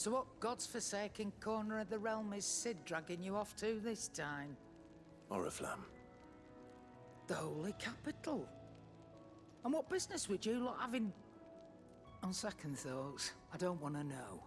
So what God's forsaken corner of the realm is Sid dragging you off to this time? Oriflamme. The holy capital. And what business would you lot having? On second thoughts, I don't want to know.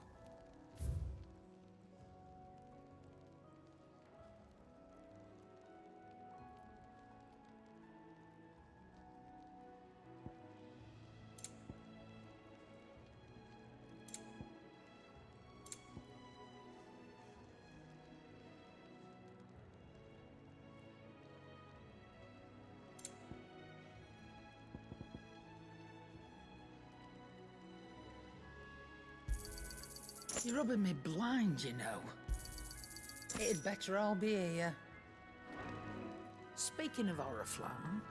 You're rubbing me blind, you know. It'd better all be here. Speaking of Oriflamme,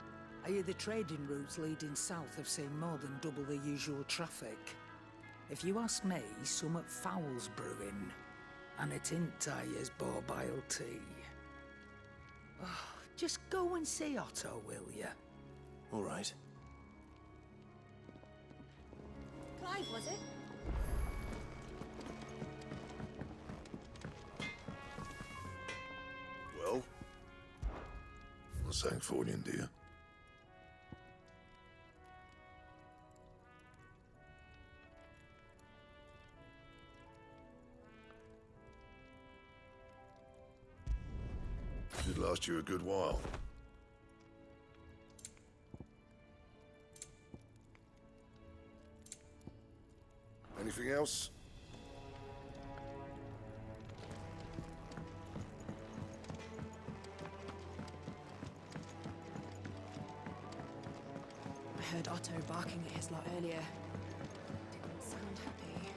I hear the trading routes leading south have seen more than double the usual traffic. If you ask me, summat foul's brewing. And it ain't Tyre's borbile tea. Oh, just go and see Otto, will you? All right. Clive, was it? Well, what's Sancfordian, dear? Should last you a good while. Anything else? I heard Otto barking at his lot earlier. Didn't sound happy.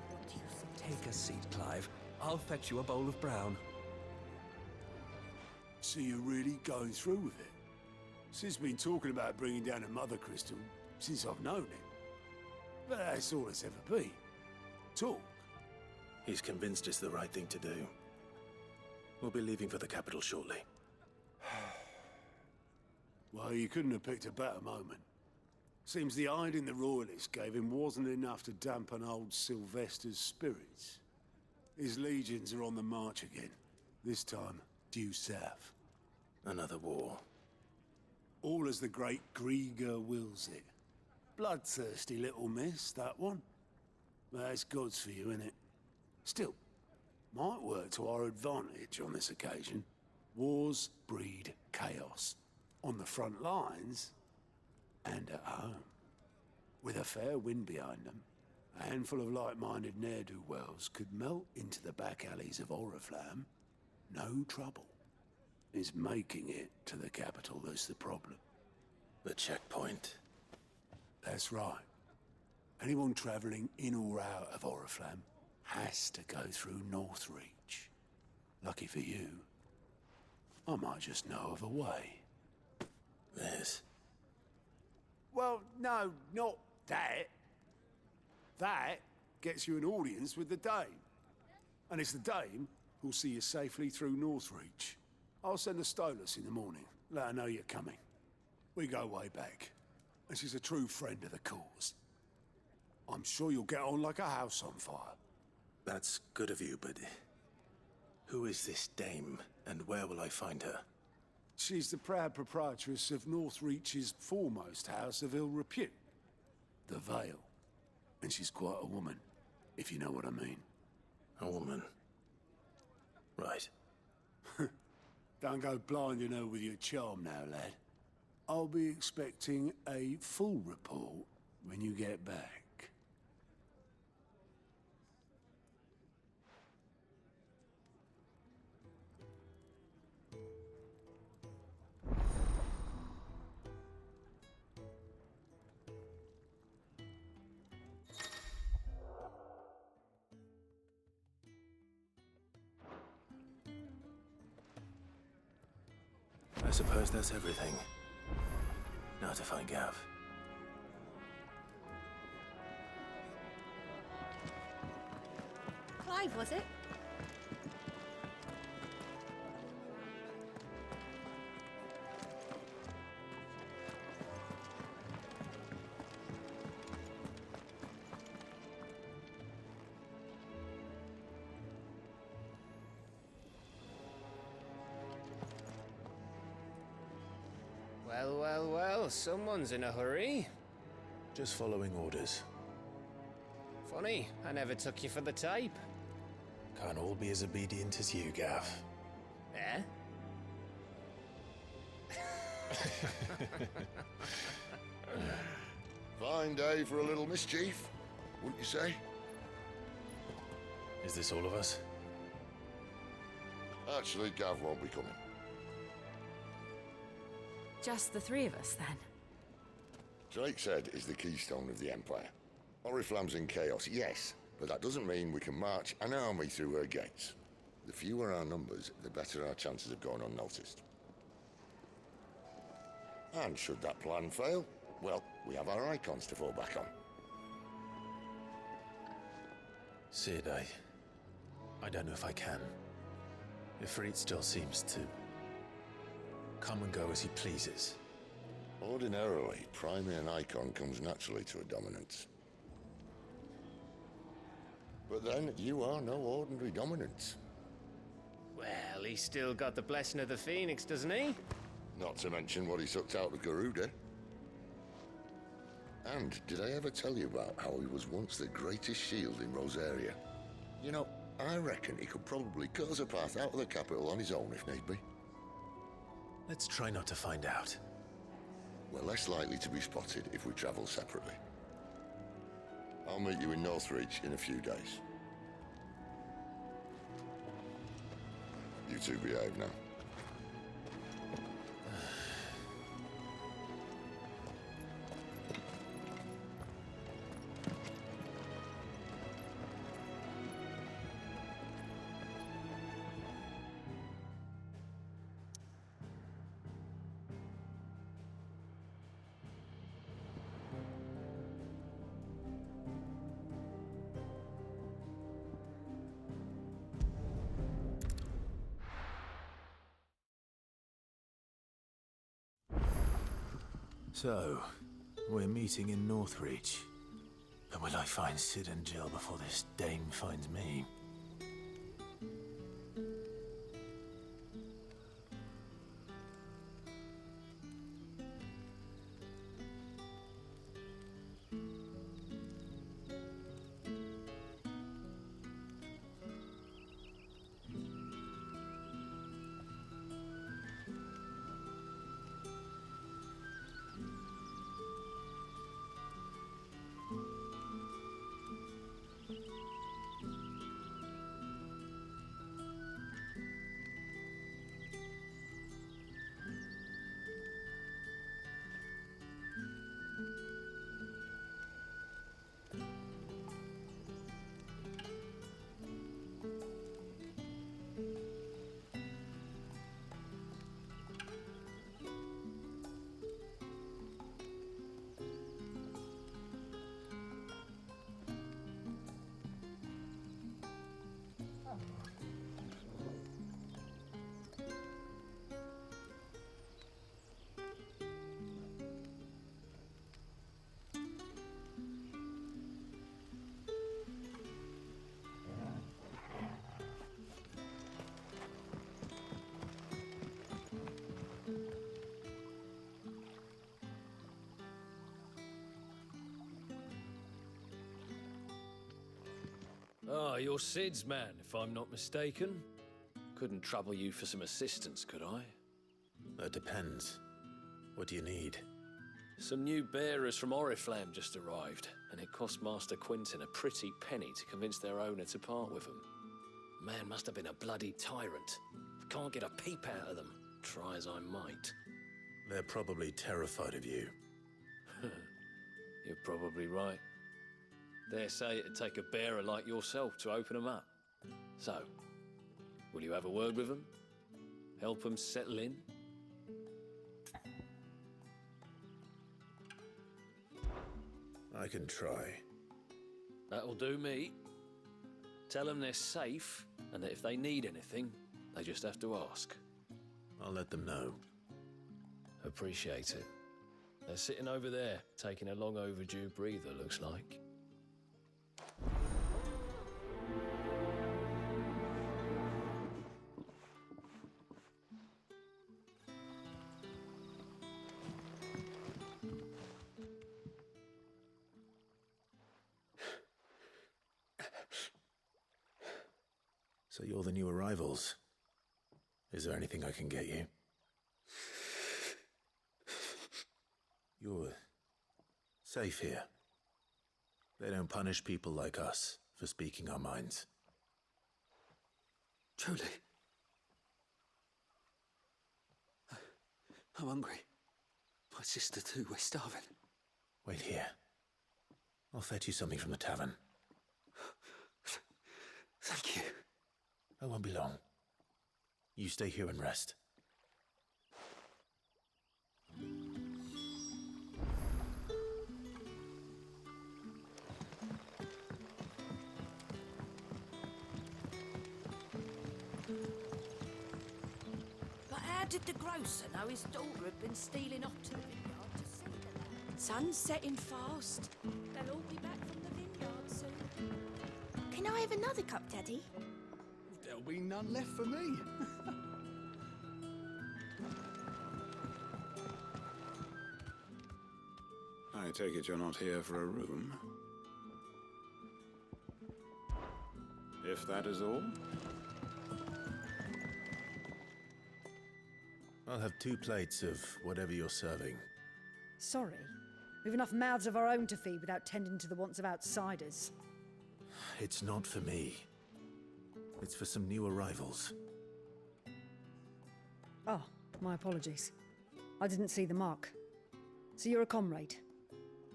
What do you suggest? Take a seat, Clive. I'll fetch you a bowl of brown. So you're really going through with it? Sid's been talking about bringing down a mother crystal since I've known him. But that's all it's ever been. Talk. He's convinced it's the right thing to do. We'll be leaving for the capital shortly. Well, you couldn't have picked a better moment. Seems the hiding the Royalists gave him wasn't enough to dampen old Sylvester's spirits. His legions are on the march again, this time due south. Another war. All as the great Grieger wills it. Bloodthirsty little miss, that one. That's God's for you, innit? Still, might work to our advantage on this occasion. Wars breed chaos. On the front lines, and at home. With a fair wind behind them, a handful of like-minded ne'er-do-wells could melt into the back alleys of Oriflamme. No trouble. It's making it to the capital that's the problem. The checkpoint. That's right. Anyone travelling in or out of Oriflamme has to go through Northreach. Lucky for you, I might just know of a way. This. Well, no, not that. That gets you an audience with the Dame. And it's the Dame who'll see you safely through Northreach. I'll send a Stolas in the morning, let her know you're coming. We go way back, and she's a true friend of the cause. I'm sure you'll get on like a house on fire. That's good of you, but... who is this dame, and where will I find her? She's the proud proprietress of Northreach's foremost house of ill repute, the Vale. And she's quite a woman, if you know what I mean. A woman. Right. Don't go blinding her with your charm now, lad. I'll be expecting a full report when you get back. I suppose that's everything. Now to find Gav. Clive, was it? Well, well, well, someone's in a hurry. Just following orders. Funny, I never took you for the type. Can't all be as obedient as you, Gav. Eh? Fine day for a little mischief, wouldn't you say? Is this all of us? Actually, Gav won't be coming. Just the three of us, then? Drake's Head is the keystone of the Empire. Oriflamme's in chaos, yes, but that doesn't mean we can march an army through her gates. The fewer our numbers, the better our chances of going unnoticed. And should that plan fail, well, we have our icons to fall back on. Sid, I don't know if I can. Ifrit still seems to come and go as he pleases. Ordinarily, priming an icon comes naturally to a dominance. But then, you are no ordinary dominance. Well, he's still got the blessing of the Phoenix, doesn't he? Not to mention what he sucked out of Garuda. And did I ever tell you about how he was once the greatest shield in Rosaria? You know, I reckon he could probably cut us a path out of the capital on his own if need be. Let's try not to find out. We're less likely to be spotted if we travel separately. I'll meet you in Northreach in a few days. You two behave now. So, we're meeting in Northreach. But will I find Sid and Jill before this dame finds me? Ah, you're Sid's man, if I'm not mistaken. Couldn't trouble you for some assistance, could I? That depends. What do you need? Some new bearers from Oriflamme just arrived, and it cost Master Quinton a pretty penny to convince their owner to part with them. Man must have been a bloody tyrant. Can't get a peep out of them, try as I might. They're probably terrified of you. You're probably right. Dare say it'd take a bearer like yourself to open them up. So, will you have a word with them? Help them settle in? I can try. That'll do me. Tell them they're safe, and that if they need anything, they just have to ask. I'll let them know. Appreciate it. They're sitting over there, taking a long overdue breather, looks like. So you're the new arrivals. Is there anything I can get you? You're safe here. They don't punish people like us for speaking our minds. Truly. I'm hungry. My sister too, we're starving. Wait here. I'll fetch you something from the tavern. Thank you. I won't be long. You stay here and rest. But how did the grocer know his daughter had been stealing off to the vineyard to see the land? Sun's setting fast. They'll all be back from the vineyard soon. Can I have another cup, Daddy? There'll be none left for me. I take it you're not here for a room. If that is all. I'll have 2 plates of whatever you're serving. Sorry. We've enough mouths of our own to feed without tending to the wants of outsiders. It's not for me. It's for some new arrivals. Oh, my apologies. I didn't see the mark. So you're a comrade.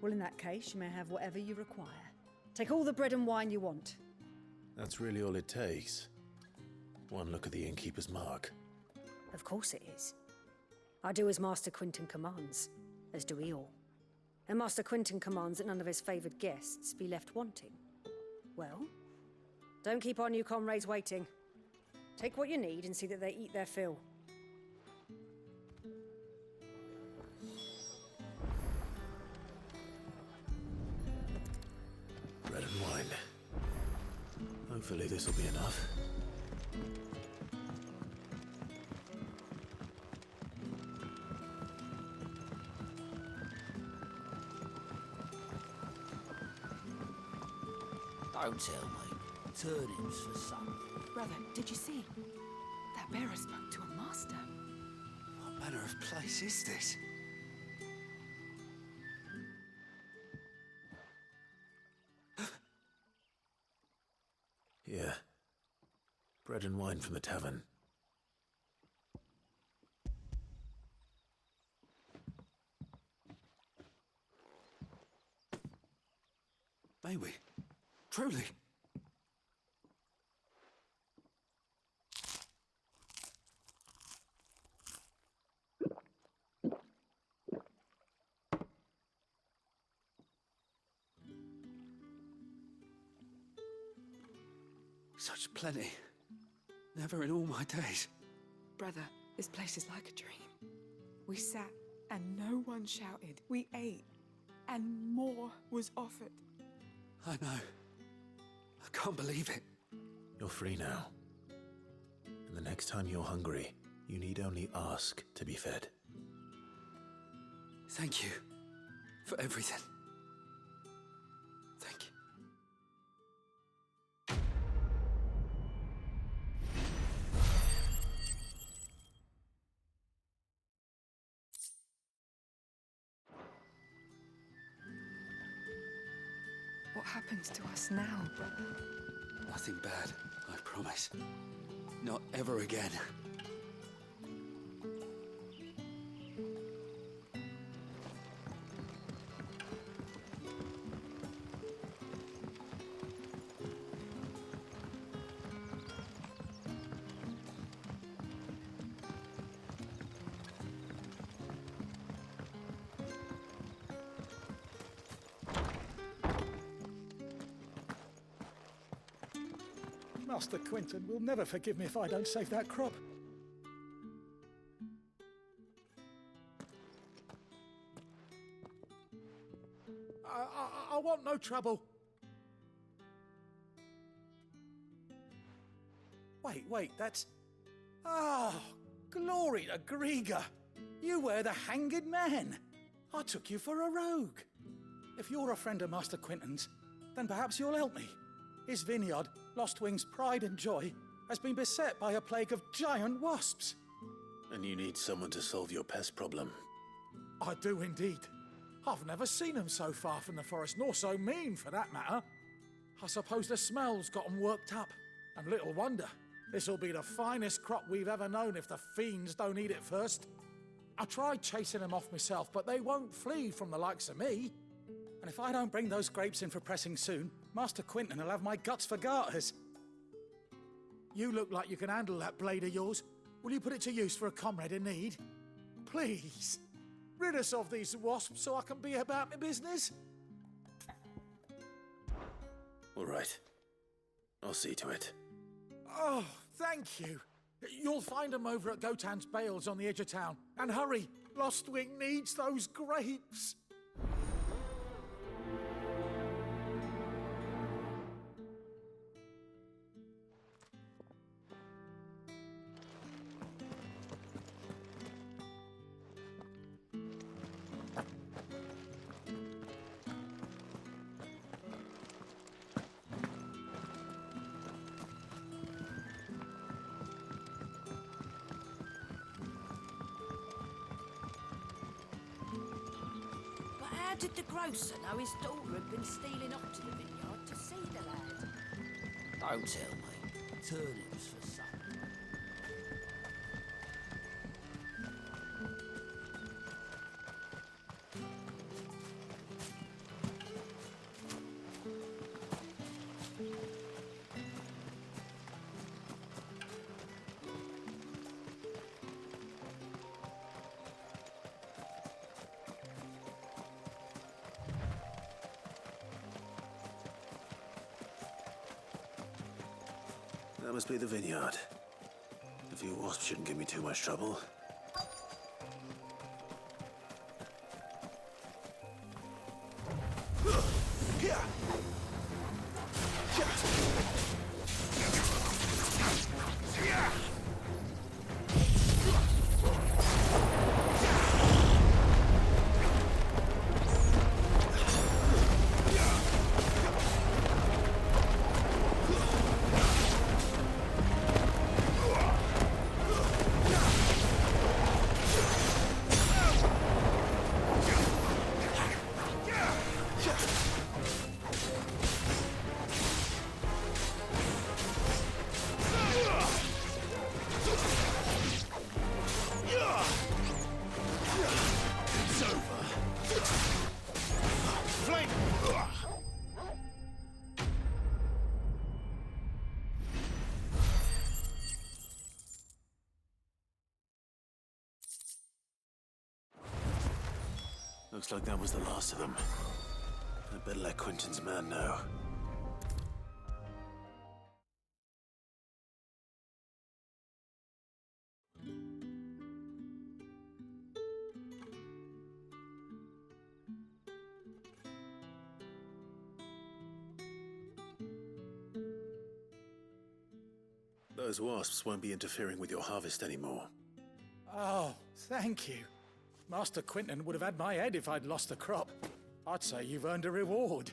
Well, in that case, you may have whatever you require. Take all the bread and wine you want. That's really all it takes. One look at the innkeeper's mark. Of course it is. I do as Master Quinton commands, as do we all. And Master Quinton commands that none of his favoured guests be left wanting. Well, don't keep our new comrades waiting. Take what you need and see that they eat their fill. Bread and wine. Hopefully this will be enough. Don't tell me. Turnips for some. Brother, did you see? That bearer spoke to a master. What manner of place is this? Here. Bread and wine from the tavern. May we? Truly? Such plenty. Never in all my days. Brother, this place is like a dream. We sat and no one shouted. We ate and more was offered. I know. I can't believe it. You're free now. And the next time you're hungry, you need only ask to be fed. Thank you for everything. Thank you. What happens to us now, brother? Nothing bad, I promise. Not ever again. Master Quinton will never forgive me if I don't save that crop. I want no trouble. Wait, that's... Oh, glory to Grieger. You were the hanged man. I took you for a rogue. If you're a friend of Master Quinton's, then perhaps you'll help me. His vineyard, Lost Wing's pride and joy, has been beset by a plague of giant wasps. And you need someone to solve your pest problem. I do indeed. I've never seen them so far from the forest, nor so mean for that matter. I suppose the smell's got them worked up. And little wonder. This'll be the finest crop we've ever known if the fiends don't eat it first. I tried chasing them off myself, but they won't flee from the likes of me. And if I don't bring those grapes in for pressing soon, Master Quinton will have my guts for garters. You look like you can handle that blade of yours. Will you put it to use for a comrade in need? Please, rid us of these wasps so I can be about my business. All right. I'll see to it. Oh, thank you. You'll find them over at Gotan's Bales on the edge of town. And hurry, Lostwing needs those grapes. How did the grocer know his daughter had been stealing off to the vineyard to see the lad? Don't tell me. Turnips for supper. That must be the vineyard. A few wasps shouldn't give me too much trouble. Looks like that was the last of them. I'd better let Quinton's man know. Those wasps won't be interfering with your harvest anymore. Oh, thank you. Master Quinton would have had my head if I'd lost the crop. I'd say you've earned a reward.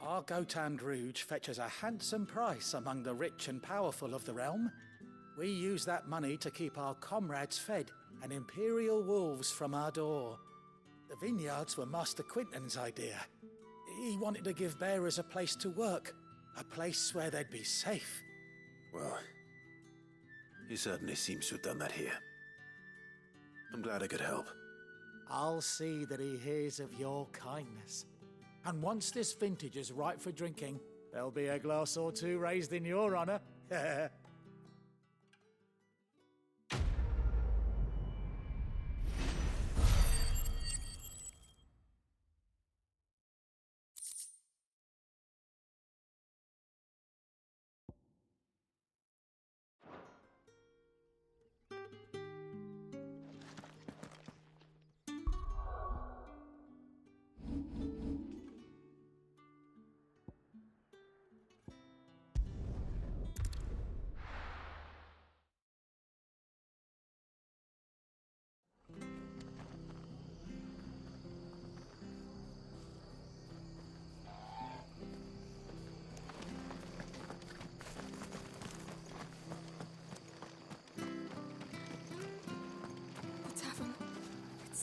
Our Gotan Rouge fetches a handsome price among the rich and powerful of the realm. We use that money to keep our comrades fed and imperial wolves from our door. The vineyards were Master Quinton's idea. He wanted to give bearers a place to work, a place where they'd be safe. Well, he certainly seems to have done that here. I'm glad I could help. I'll see that he hears of your kindness. And once this vintage is ripe for drinking, there'll be a glass or two raised in your honor.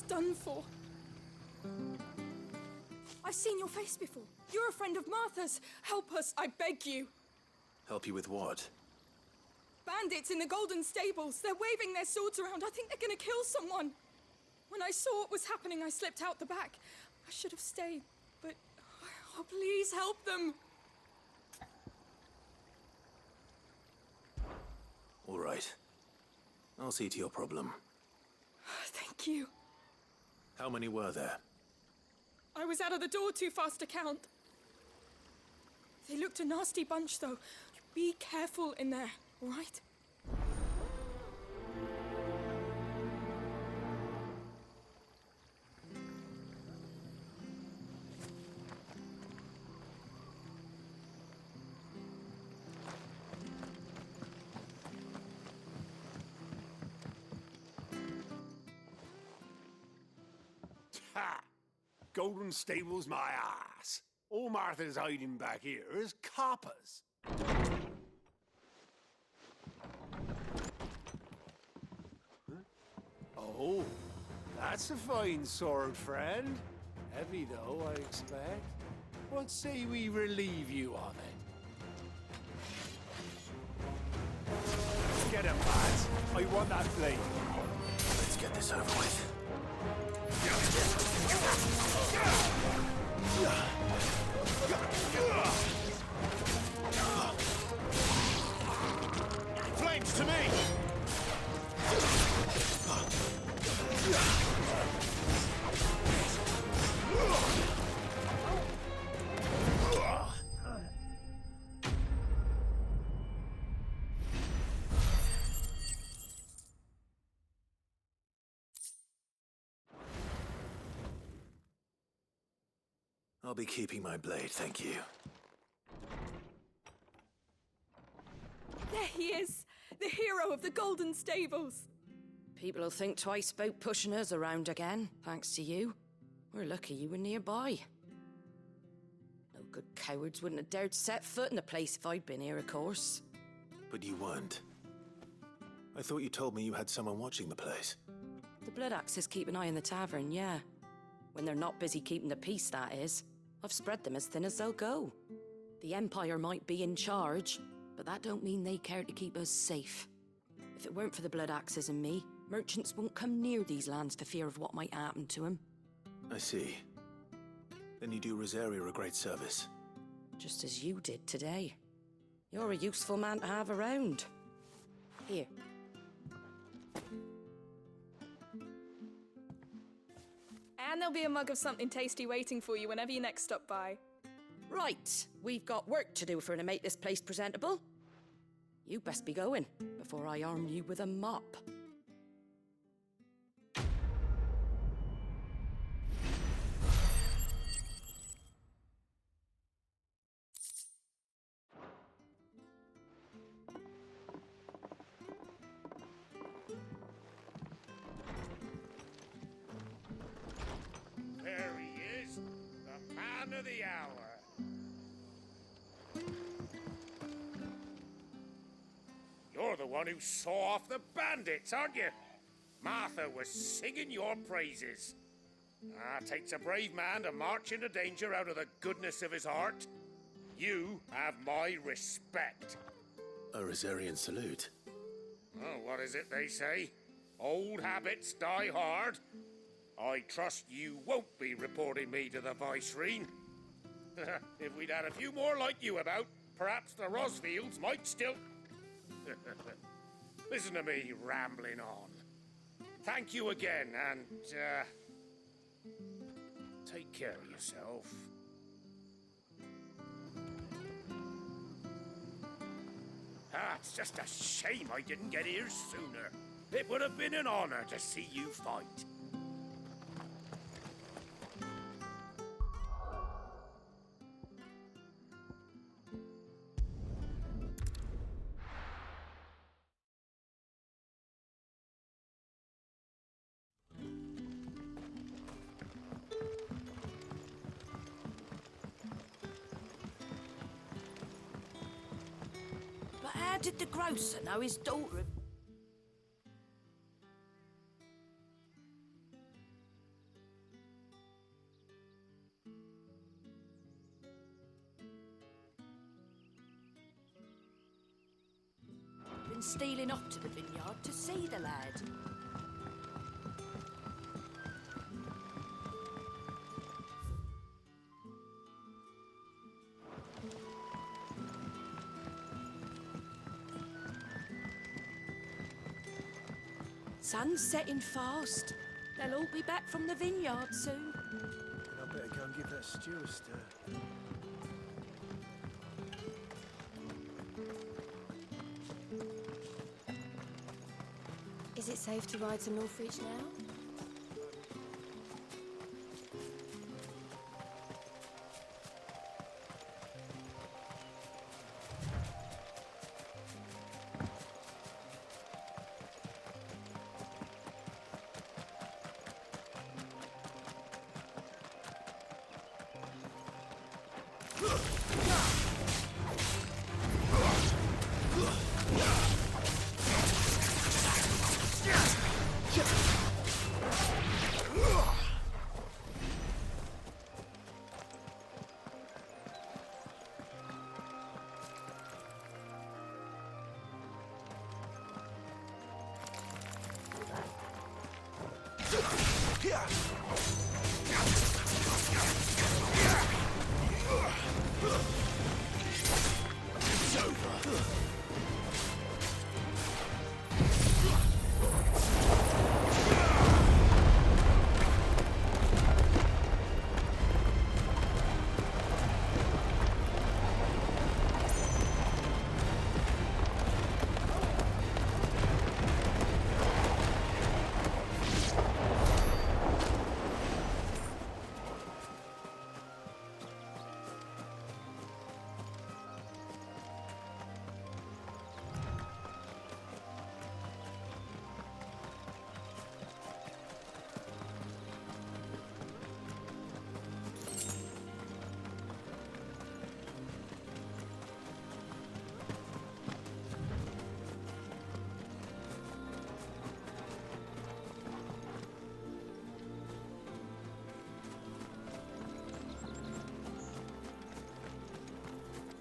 done for. I've seen your face before. You're a friend of Martha's. Help us, I beg you. Help you with what? Bandits in the Golden Stables. They're waving their swords around. I think they're gonna kill someone. When I saw what was happening, I slipped out the back. I should have stayed, but... Oh, please help them. All right. I'll see to your problem. Thank you. How many were there? I was out of the door too fast to count. They looked a nasty bunch, though. Be careful in there, all right? Ha! Golden Stables my ass. All Martha's hiding back here is coppers. Huh? Oh, that's a fine sword, friend. Heavy, though, I expect. What say we relieve you of it? Get him, lads. I want that blade. Let's get this over with. Flames to me! I'll be keeping my blade, thank you. There he is, the hero of the Golden Stables. People will think twice about pushing us around again, thanks to you. We're lucky you were nearby. No good cowards wouldn't have dared set foot in the place if I'd been here, of course. But you weren't. I thought you told me you had someone watching the place. The Blood Axes keep an eye on the tavern, yeah. When they're not busy keeping the peace, that is. I've spread them as thin as they'll go. The Empire might be in charge, but that don't mean they care to keep us safe. If it weren't for the Blood Axes and me, merchants won't come near these lands for fear of what might happen to them. I see. Then you do Rosaria a great service. Just as you did today. You're a useful man to have around. Here. And there'll be a mug of something tasty waiting for you whenever you next stop by. Right, we've got work to do for to make this place presentable. You best be going, before I arm you with a mop. There he is, the man of the hour. You're the one who saw off the bandits, aren't you? Martha was singing your praises. Takes a brave man to march into danger out of the goodness of his heart. You have my respect. A Rosarian salute. Oh, what is it they say? Old habits die hard. I trust you won't be reporting me to the Vicereine. If we'd had a few more like you about, perhaps the Rosfields might still... Listen to me rambling on. Thank you again, and, take care of yourself. It's just a shame I didn't get here sooner. It would have been an honor to see you fight. But how did the grocer know his daughter... stealing up to the vineyard to see the lad. Sun's setting fast. They'll all be back from the vineyard soon. I better go and give that stew a stir. Is it safe to ride to Northreach now?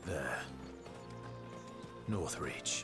There. Northreach.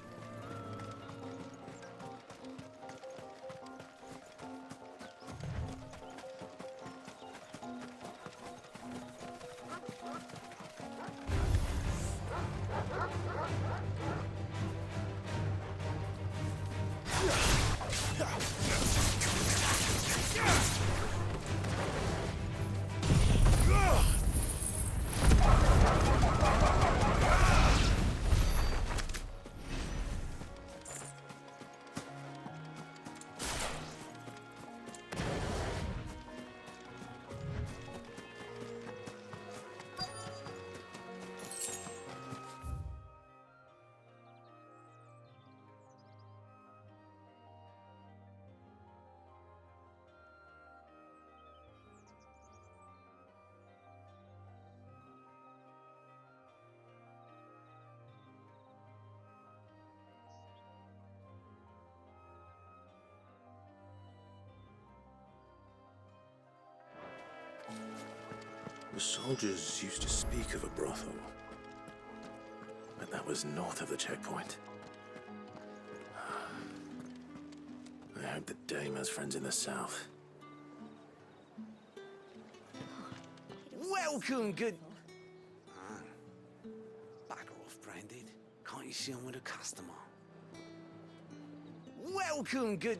The soldiers used to speak of a brothel, but that was north of the checkpoint. I hope that Dame has friends in the south. Welcome, good... Bugger off, Branded. Can't you see I'm with a customer? Welcome, good...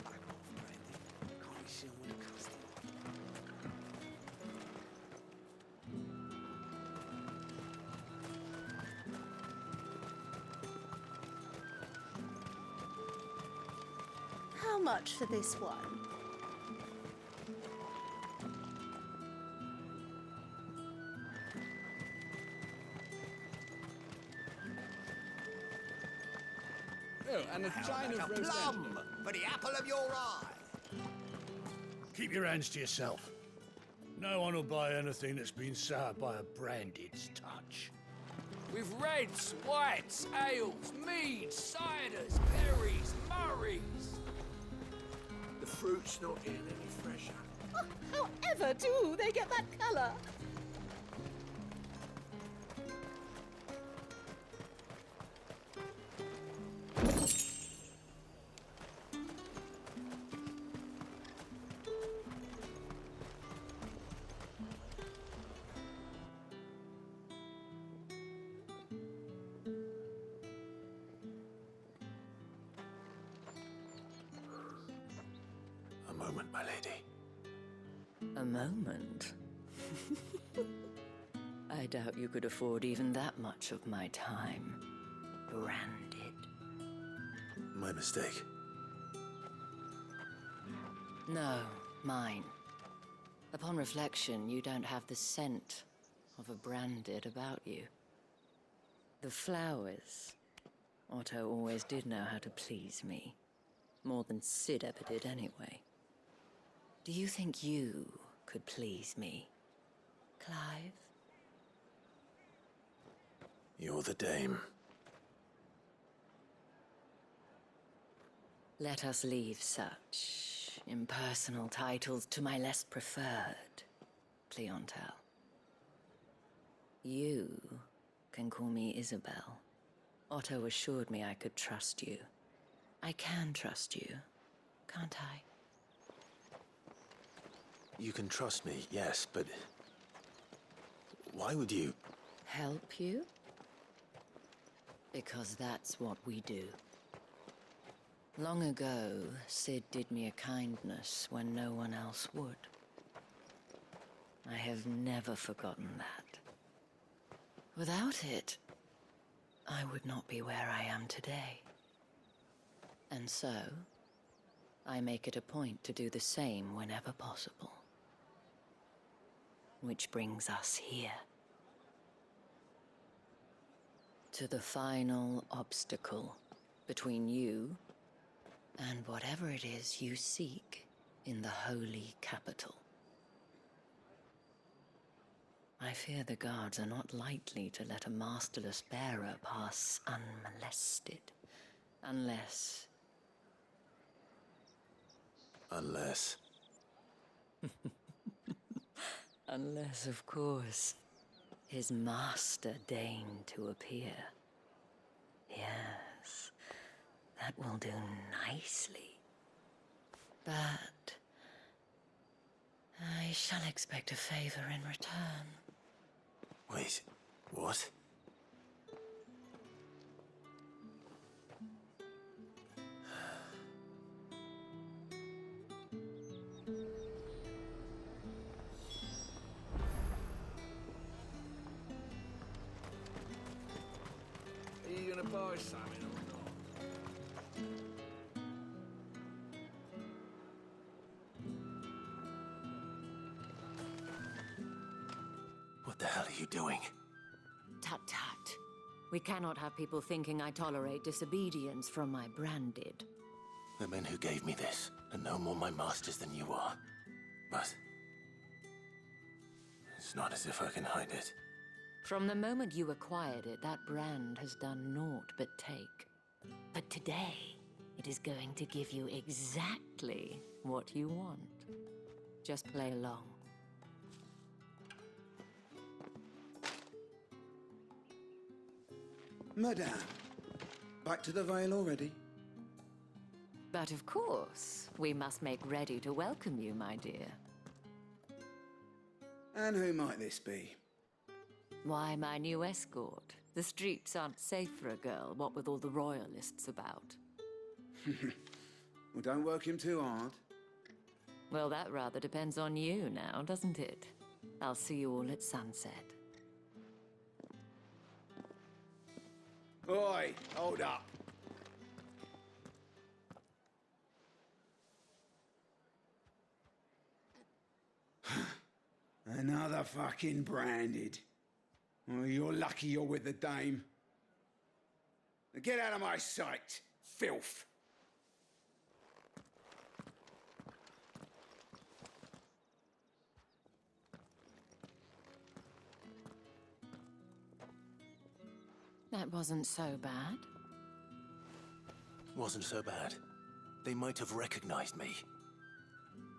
Bugger off, Branded. Can't you see I'm with a customer? How much for this one? Oh, and a china of roast plum for the apple of your eye. Keep your hands to yourself. No one will buy anything that's been soured by a Branded's touch. With reds, whites, ales, meads, ciders, berries, murrays. The fruit's not getting any fresher. Oh, however do they get that colour? moment, my lady. A moment? I doubt you could afford even that much of my time. Branded. My mistake. No, mine. Upon reflection, you don't have the scent of a branded about you. The flowers. Otto always did know how to please me. More than Sid ever did anyway. Do you think you could please me, Clive? You're the dame. Let us leave such impersonal titles to my less preferred clientele. You can call me Isabel. Otto assured me I could trust you. I can trust you, can't I? You can trust me, yes, but... why would you... Help you? Because that's what we do. Long ago, Sid did me a kindness when no one else would. I have never forgotten that. Without it, I would not be where I am today. And so, I make it a point to do the same whenever possible. Which brings us here. To the final obstacle between you and whatever it is you seek in the holy capital. I fear the guards are not likely to let a masterless bearer pass unmolested. Unless... Unless... Unless, of course, his master deigned to appear. Yes, that will do nicely. But I shall expect a favor in return. Wait, what? Are you gonna buy something or not? What the hell are you doing? Tut tut. We cannot have people thinking I tolerate disobedience from my branded. The men who gave me this are no more my masters than you are. But... it's not as if I can hide it. From the moment you acquired it, that brand has done naught but take. But today, it is going to give you exactly what you want. Just play along. Madame, back to the Vale already? But of course, we must make ready to welcome you, my dear. And who might this be? Why, my new escort. The streets aren't safe for a girl, what with all the royalists about. Well, don't work him too hard. Well, that rather depends on you now, doesn't it? I'll see you all at sunset. Oi, hold up. Another fucking branded. Well, you're lucky you're with the dame. Now get out of my sight, filth. That wasn't so bad. Wasn't so bad. They might have recognized me.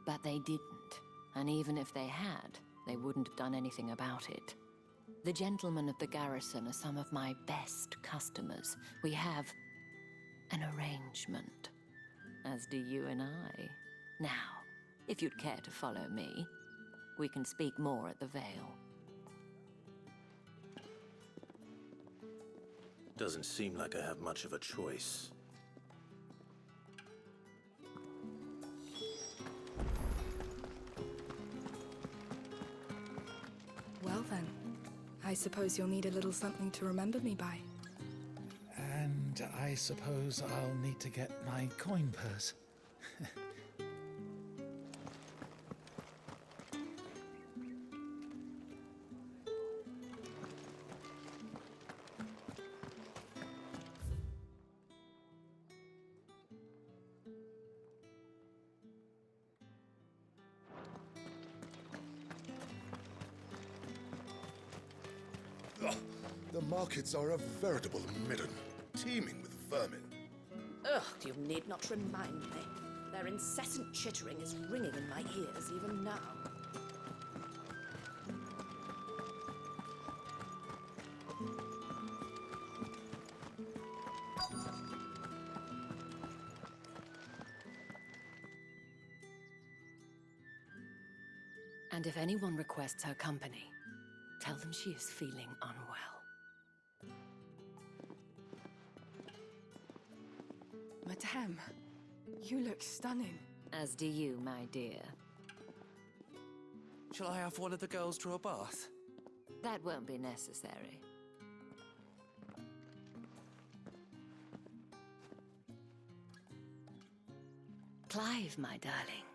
But they didn't. And even if they had, they wouldn't have done anything about it. The gentlemen of the garrison are some of my best customers. We have an arrangement, as do you and I. Now, if you'd care to follow me, we can speak more at the Vale. Doesn't seem like I have much of a choice. then. I suppose you'll need a little something to remember me by. And I suppose I'll need to get my coin purse. The markets are a veritable midden, teeming with vermin. Ugh, you need not remind me. Their incessant chittering is ringing in my ears even now. And if anyone requests her company, tell them she is feeling unwell. Madame, you look stunning. As do you, my dear. Shall I have one of the girls draw a bath? That won't be necessary. Clive, my darling.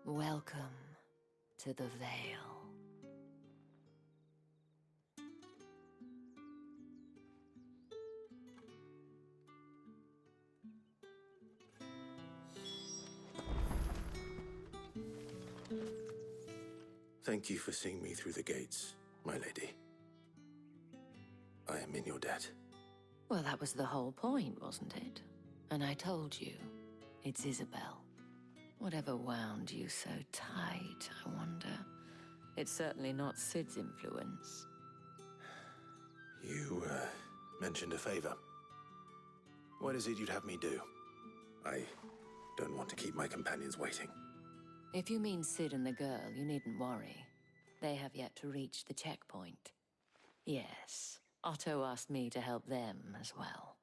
Welcome to the Vale. Thank you for seeing me through the gates, my lady. I am in your debt. Well, that was the whole point, wasn't it? And I told you, it's Isabel. Whatever wound you so tight, I wonder. It's certainly not Sid's influence. You, mentioned a favor. What is it you'd have me do? I don't want to keep my companions waiting. If you mean Sid and the girl, you needn't worry. They have yet to reach the checkpoint. Yes, Otto asked me to help them as well.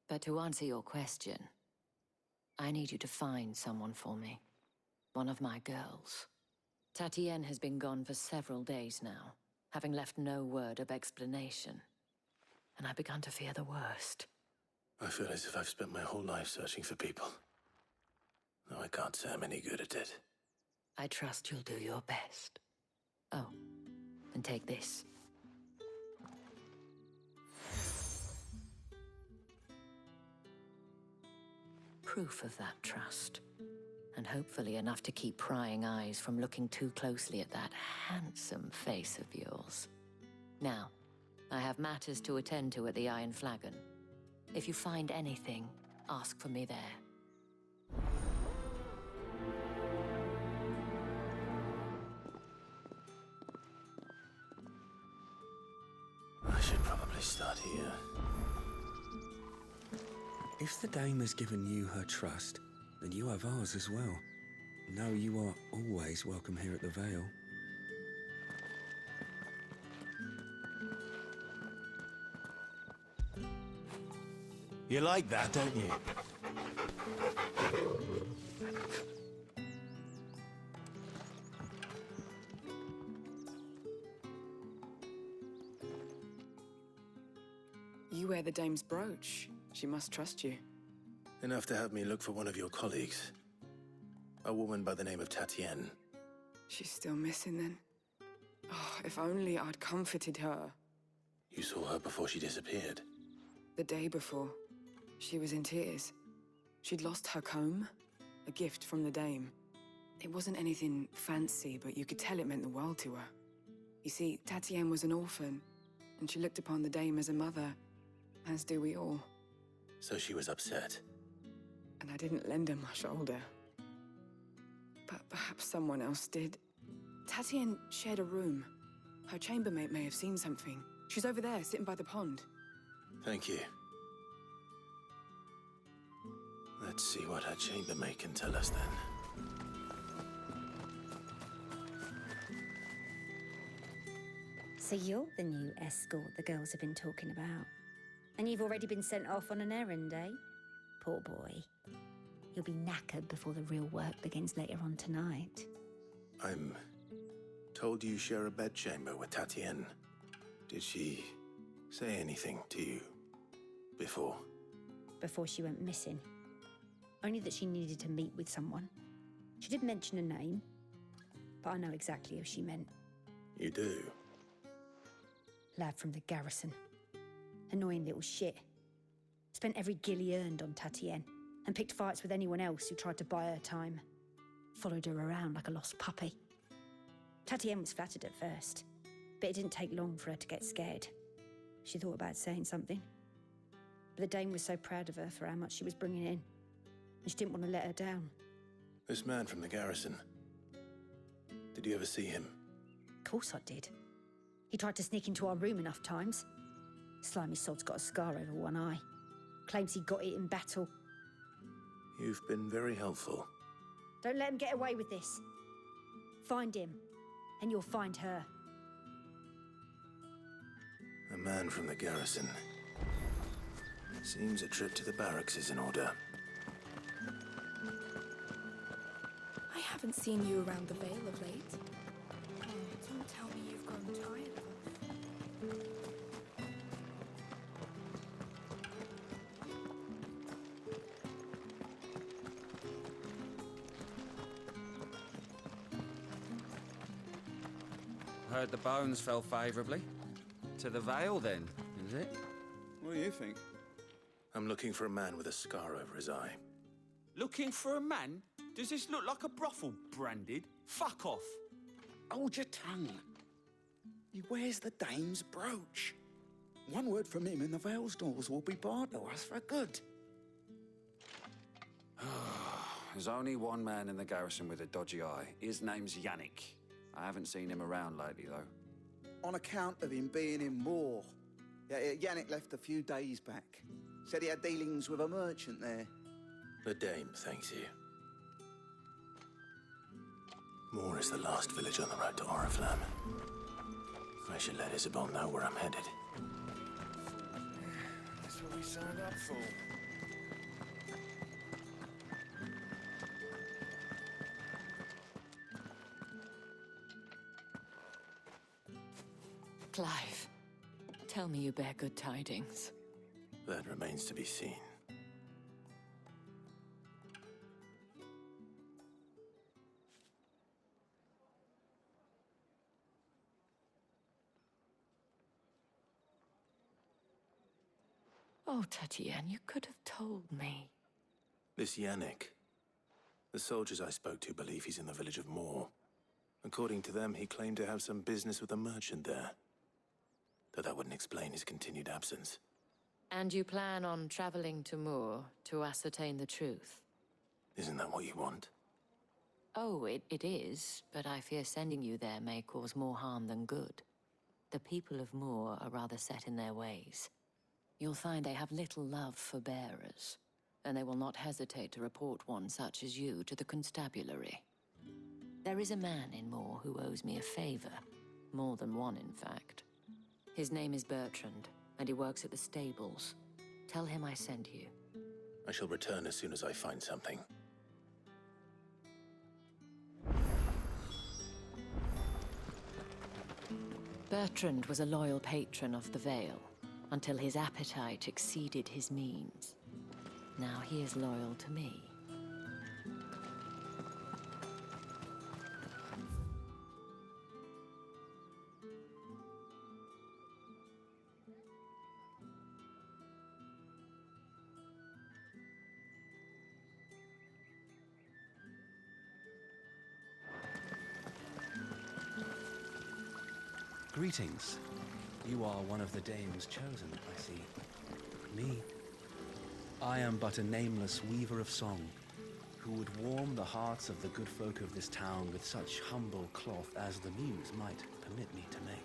But to answer your question, I need you to find someone for me. One of my girls. Tatienne has been gone for several days now, having left no word of explanation. And I've begun to fear the worst. I feel as if I've spent my whole life searching for people. Though I can't say I'm any good at it. I trust you'll do your best. Oh, and take this. Proof of that trust. And hopefully enough to keep prying eyes from looking too closely at that handsome face of yours. Now, I have matters to attend to at the Iron Flagon. If you find anything, ask for me there. I should probably start here. If the dame has given you her trust, then you have ours as well. Know you are always welcome here at the Vale. You like that, don't you? You wear the dame's brooch. She must trust you. Enough to have me look for one of your colleagues. A woman by the name of Tatienne. She's still missing then. Oh, if only I'd comforted her. You saw her before she disappeared. The day before, she was in tears. She'd lost her comb, a gift from the dame. It wasn't anything fancy, but you could tell it meant the world to her. You see, Tatienne was an orphan, and she looked upon the dame as a mother, as do we all. So she was upset. And I didn't lend her my shoulder. But perhaps someone else did. Tatienne shared a room. Her chambermaid may have seen something. She's over there, sitting by the pond. Thank you. Let's see what her chambermaid can tell us then. So you're the new escort the girls have been talking about. And you've already been sent off on an errand, eh? Poor boy. You'll be knackered before the real work begins later on tonight. I'm told you share a bedchamber with Tatienne. Did she say anything to you before? Before she went missing. Only that she needed to meet with someone. She did mention a name, but I know exactly who she meant. You do? Lad from the garrison. Annoying little shit. Spent every guil he earned on Tatienne, and picked fights with anyone else who tried to buy her time. Followed her around like a lost puppy. Tatienne was flattered at first, but it didn't take long for her to get scared. She thought about saying something. But the Dame was so proud of her for how much she was bringing in, and she didn't want to let her down. This man from the garrison. Did you ever see him? Of course I did. He tried to sneak into our room enough times. Slimy sod's got a scar over one eye. Claims he got it in battle. You've been very helpful. Don't let him get away with this. Find him, and you'll find her. A man from the garrison. Seems a trip to the barracks is in order. I haven't seen you around the Vale of late. Oh, don't tell me you've grown tired of us. Heard the bones fell favourably. To the Vale, then, is it? What do you think? I'm looking for a man with a scar over his eye. Looking for a man? Does this look like a brothel, Branded? Fuck off. Hold your tongue. He wears the Dame's brooch. One word from him and the Vale's doors will be barred to us for good. There's only one man in the garrison with a dodgy eye. His name's Yannick. I haven't seen him around lately, though. On account of him being in Moor. Yeah, Yannick left a few days back. Said he had dealings with a merchant there. The Dame thanks you. Moor is the last village on the road to Oriflamme. I should let Isabel know where I'm headed. That's what we signed up for. Clive, tell me you bear good tidings. That remains to be seen. Oh, Tatienne, you could have told me. This Yannick. The soldiers I spoke to believe he's in the village of Moor. According to them, he claimed to have some business with a merchant there. Though that wouldn't explain his continued absence. And you plan on traveling to Moor to ascertain the truth? Isn't that what you want? Oh, it is, but I fear sending you there may cause more harm than good. The people of Moor are rather set in their ways. You'll find they have little love for bearers, and they will not hesitate to report one such as you to the constabulary. There is a man in Moor who owes me a favor. More than one, in fact. His name is Bertrand, and he works at the stables. Tell him I sent you. I shall return as soon as I find something. Bertrand was a loyal patron of the Vale, until his appetite exceeded his means. Now he is loyal to me. Greetings. You are one of the Dame's chosen, I see. Me? I am but a nameless weaver of song, who would warm the hearts of the good folk of this town with such humble cloth as the muse might permit me to make.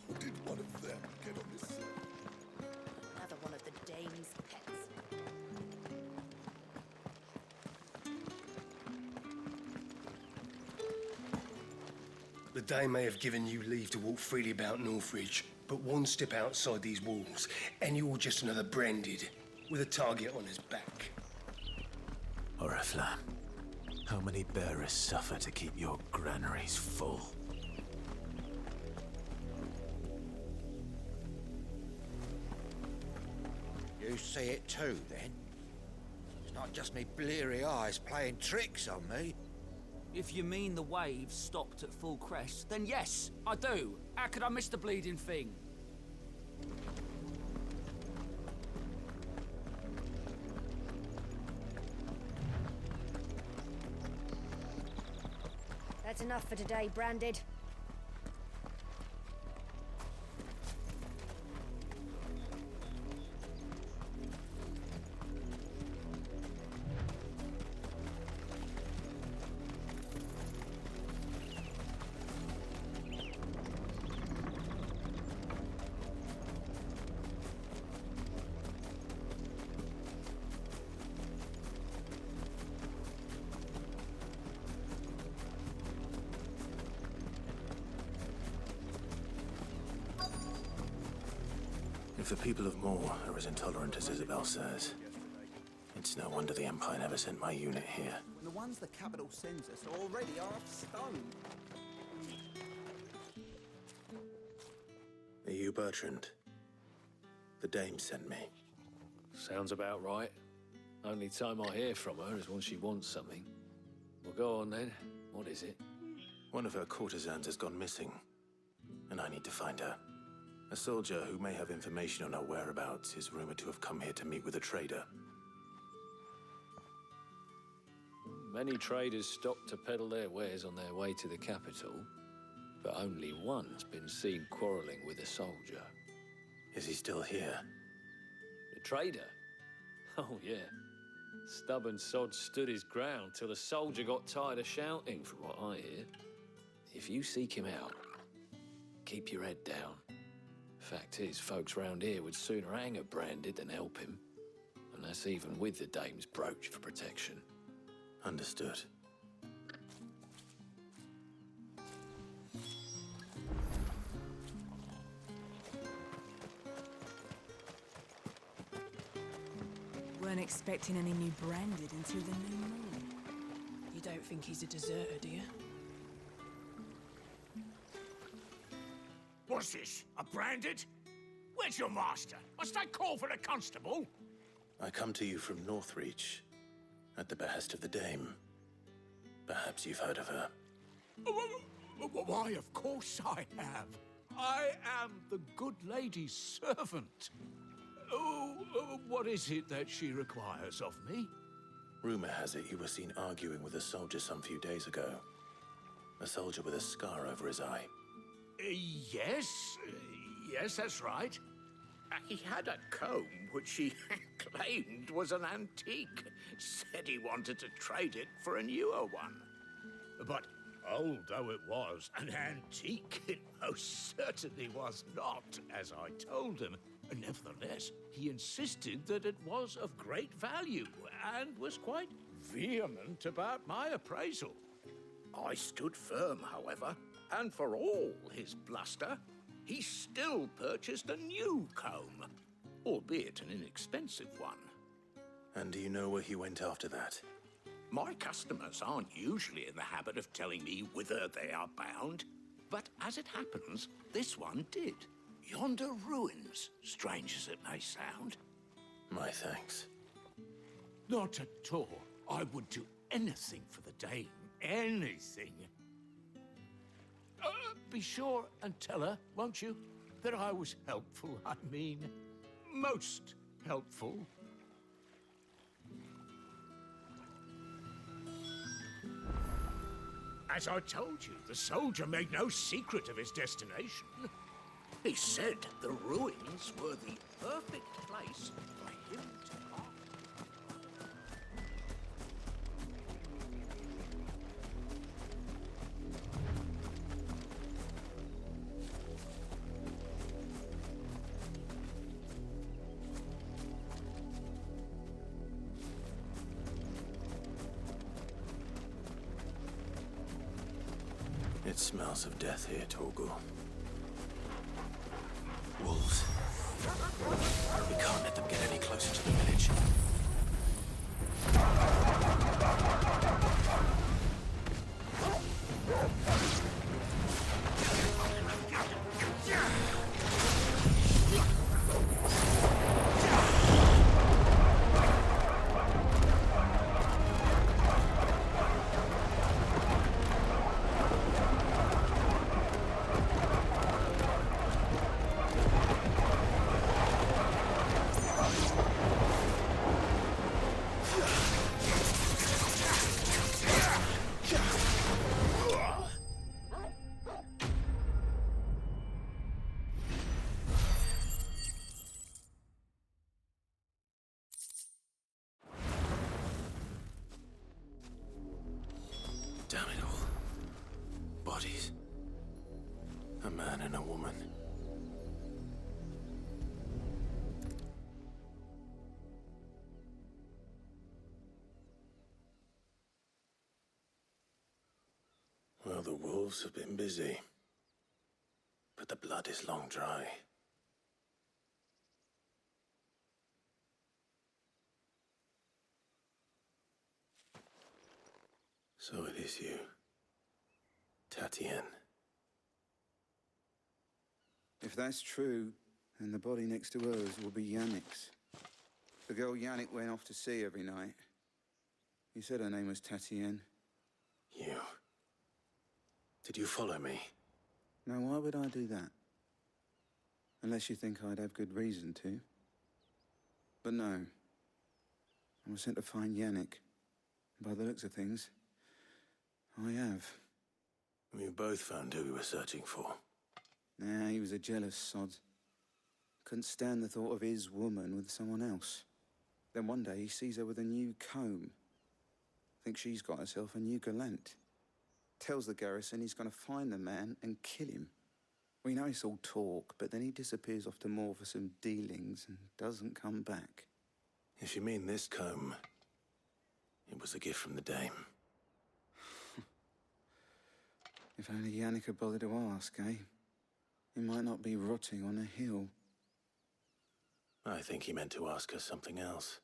How did one of them get on this side? Another one of the Dame's pets. The Dame may have given you leave to walk freely about Northridge, but one step outside these walls, and you're just another Branded, with a target on his back. I Oriflamme, how many bearers suffer to keep your granaries full? You see it too, then? It's not just me bleary eyes playing tricks on me. If you mean the waves stopped at full crest, then yes, I do. How could I miss the bleeding thing? That's enough for today, Branded. If the people of Moor are as intolerant as Isabel says, it's no wonder the Empire never sent my unit here. When the ones the capital sends us are already half stone. Are you Bertrand? The Dame sent me. Sounds about right. Only time I hear from her is when she wants something. Well, go on then. What is it? One of her courtesans has gone missing, and I need to find her. A soldier who may have information on her whereabouts is rumored to have come here to meet with a trader. Many traders stop to peddle their wares on their way to the capital, but only one's been seen quarreling with a soldier. Is he still here? The trader? Oh, yeah. Stubborn sod stood his ground till the soldier got tired of shouting, from what I hear. If you seek him out, keep your head down. Fact is, folks round here would sooner hang a Branded than help him. And that's even with the Dame's brooch for protection. Understood. Weren't expecting any new Branded until the new moon. You don't think he's a deserter, do you? What's this? A Branded? Where's your master? Must I call for a constable? I come to you from Northreach, at the behest of the Dame. Perhaps you've heard of her. Why, of course I have. I am the good lady's servant. What is it that she requires of me? Rumor has it you were seen arguing with a soldier some few days ago. A soldier with a scar over his eye. Yes, that's right. He had a comb which he claimed was an antique. Said he wanted to trade it for a newer one. But old though it was, an antique it most certainly was not, as I told him. Nevertheless, he insisted that it was of great value and was quite vehement about my appraisal. I stood firm, however, and for all his bluster, he still purchased a new comb, albeit an inexpensive one. And do you know where he went after that? My customers aren't usually in the habit of telling me whither they are bound, but as it happens, this one did. Yonder ruins, strange as it may sound. My thanks. Not at all. I would do anything for the Dame. Anything. Be sure and tell her, won't you, that I was helpful. I mean, most helpful. As I told you, the soldier made no secret of his destination. He said the ruins were the perfect place for him to hide. It smells of death here, Torgal. Wolves. We can't let them get any closer to the village. Damn it all. Bodies. A man and a woman. Well, the wolves have been busy. But the blood is long dry. So it is you, Tatienne. If that's true, then the body next to hers will be Yannick's. The girl Yannick went off to see every night. He said her name was Tatienne. You. Did you follow me? Now, why would I do that? Unless you think I'd have good reason to. But no. I was sent to find Yannick. By the looks of things, I have. We both found who we were searching for. Nah, he was a jealous sod. Couldn't stand the thought of his woman with someone else. Then one day he sees her with a new comb. Thinks she's got herself a new gallant. Tells the garrison he's gonna find the man and kill him. We know it's all talk, but then he disappears off to Moor for some dealings and doesn't come back. If you mean this comb, it was a gift from the dame. If only Yannick had bothered to ask, eh? He might not be rotting on a hill. I think he meant to ask her something else.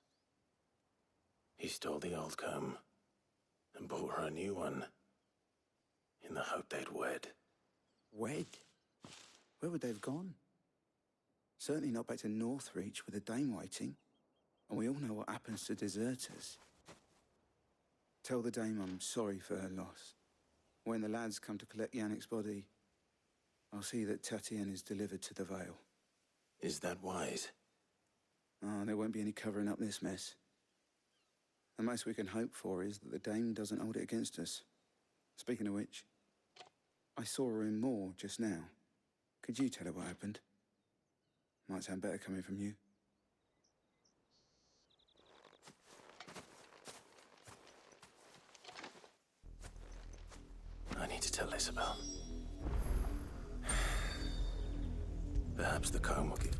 He stole the old comb and bought her a new one in the hope they'd wed. Wed? Where would they have gone? Certainly not back to Northreach with a dame waiting. And we all know what happens to deserters. Tell the dame I'm sorry for her loss. When the lads come to collect Yannick's body, I'll see that Tatienne is delivered to the Vale. Is that wise? Oh, there won't be any covering up this mess. The most we can hope for is that the dame doesn't hold it against us. Speaking of which, I saw her in Moor just now. Could you tell her what happened? Might sound better coming from you. I need to tell Isabel. Perhaps the comb will give...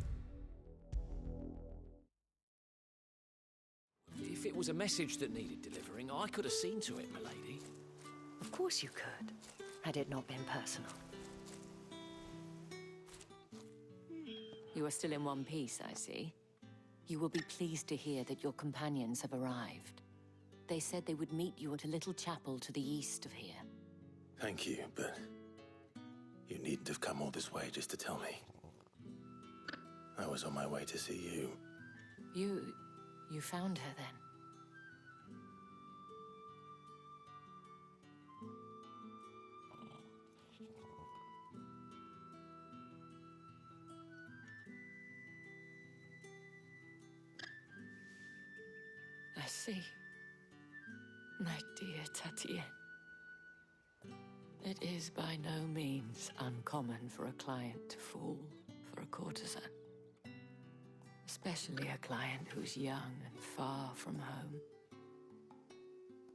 If it was a message that needed delivering, I could have seen to it, milady. Of course you could, had it not been personal. You are still in one piece, I see. You will be pleased to hear that your companions have arrived. They said they would meet you at a little chapel to the east of here. Thank you, but you needn't have come all this way just to tell me. I was on my way to see you. You found her then? I see. My dear Tatienne. It is by no means uncommon for a client to fall for a courtesan. Especially a client who's young and far from home.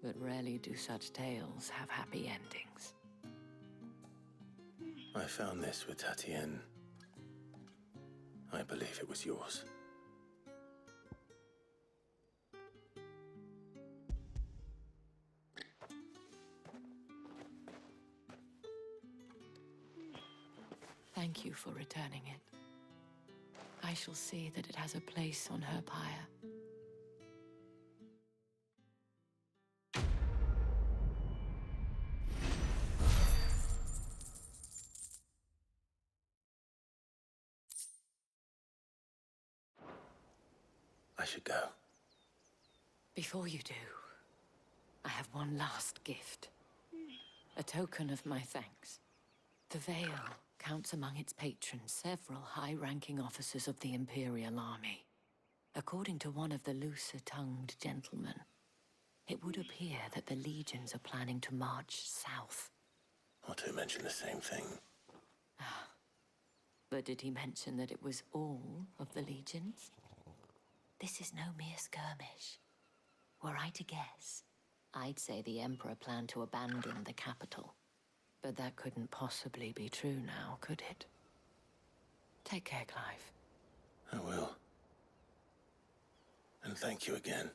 But rarely do such tales have happy endings. I found this with Tatienne. I believe it was yours. Thank you for returning it. I shall see that it has a place on her pyre. I should go. Before you do, I have one last gift. A token of my thanks. The Vale counts among its patrons several high-ranking officers of the Imperial Army. According to one of the looser-tongued gentlemen, it would appear that the legions are planning to march south. Or to mention the same thing. But did he mention that it was all of the legions? This is no mere skirmish. Were I to guess, I'd say the Emperor planned to abandon the capital. But that couldn't possibly be true now, could it? Take care, Clive. I will. And thank you again.